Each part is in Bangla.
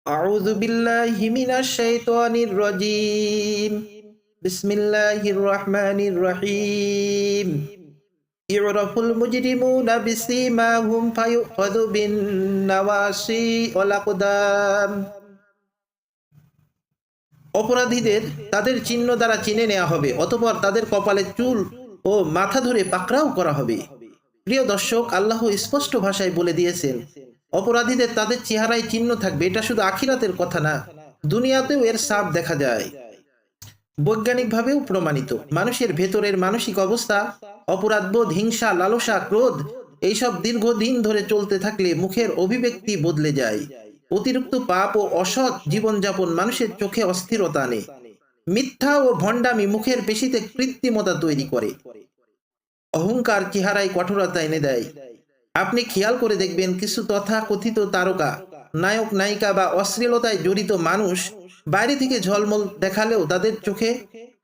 أعوذ بالله من الشيطان الرجيم بسم الله الرحمن الرحيم يعرف المجرمون بسيماهم فيؤخذ بالنواصي والأقدام অপরাধীদের তাদের চিহ্ন দ্বারা চিনে নেওয়া হবে, অতঃপর তাদের কপালে চুল ও মাথা ধরে পাকড়াও করা হবে। প্রিয় দর্শক, আল্লাহ স্পষ্ট ভাষায় বলে দিয়েছেন অপরাধীদের তাদের চেহারায় চিহ্ন থাকবে। এটা শুধু আখিরাতের কথা না, দুনিয়াতেও এর ছাপ দেখা যায়। বৈজ্ঞানিকভাবেও প্রমাণিত। মানুষের ভেতরের মানসিক অবস্থা, অপরাধবোধ, হিংসা, লালসা, ক্রোধ এইসব দীর্ঘদিন ধরে চলতে থাকলে মুখের অভিব্যক্তি বদলে যায়। অতিরিক্ত পাপ ও অসৎ জীবনযাপন মানুষের চোখে অস্থিরতা আনে। মিথ্যা ও ভণ্ডামি মুখের পেশিতে কৃত্রিমতা তৈরি করে। অহংকার চেহারায় কঠোরতা এনে দেয়। আপনি খেয়াল করে দেখবেন, কিছু তথাকথিত তারকা, নায়ক, নায়িকা বা অশ্লীলতায় জড়িত মানুষ বাইরে থেকে ঝলমল দেখালেও তাদের চোখে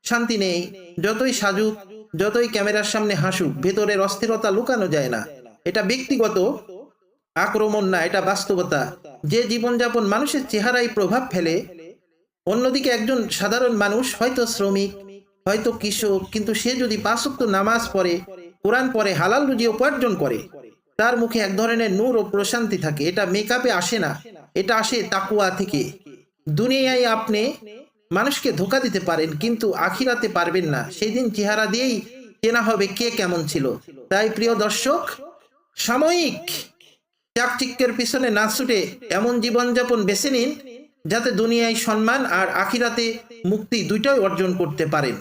শান্তি নেই। যতই সাজুক, যতই ক্যামেরার সামনে হাসুক, ভেতরের অস্থিরতা লুকানো যায় না। এটা ব্যক্তিগত আক্রমণ না, এটা বাস্তবতা। যে জীবনযাপন মানুষের চেহারায় প্রভাব ফেলে। অন্যদিকে একজন সাধারণ মানুষ, হয়তো শ্রমিক, হয়তো কৃষক, কিন্তু সে যদি 5 ওয়াক্ত নামাজ পড়ে, কোরআন পড়ে, হালাল রুজি উপার্জন করে, তার মুখে এক ধরনের নূর ও প্রশান্তি থাকে। এটা মেকআপে আসে না, এটা আসে তাকওয়া থেকে। দুনিয়ায় আপনি মানুষকে ধোঁকা দিতে পারেন, কিন্তু আখিরাতে পারবেন না। সেই দিন চেহারা দিয়েই চেনা হবে কে কেমন ছিল। তাই প্রিয় দর্শক, সাময়িক চাকচিক্যের পিছনে না ছুটে এমন জীবনযাপন বেছে নিন যাতে দুনিয়ায় সম্মান আর আখিরাতে মুক্তি দুইটাই অর্জন করতে পারেন।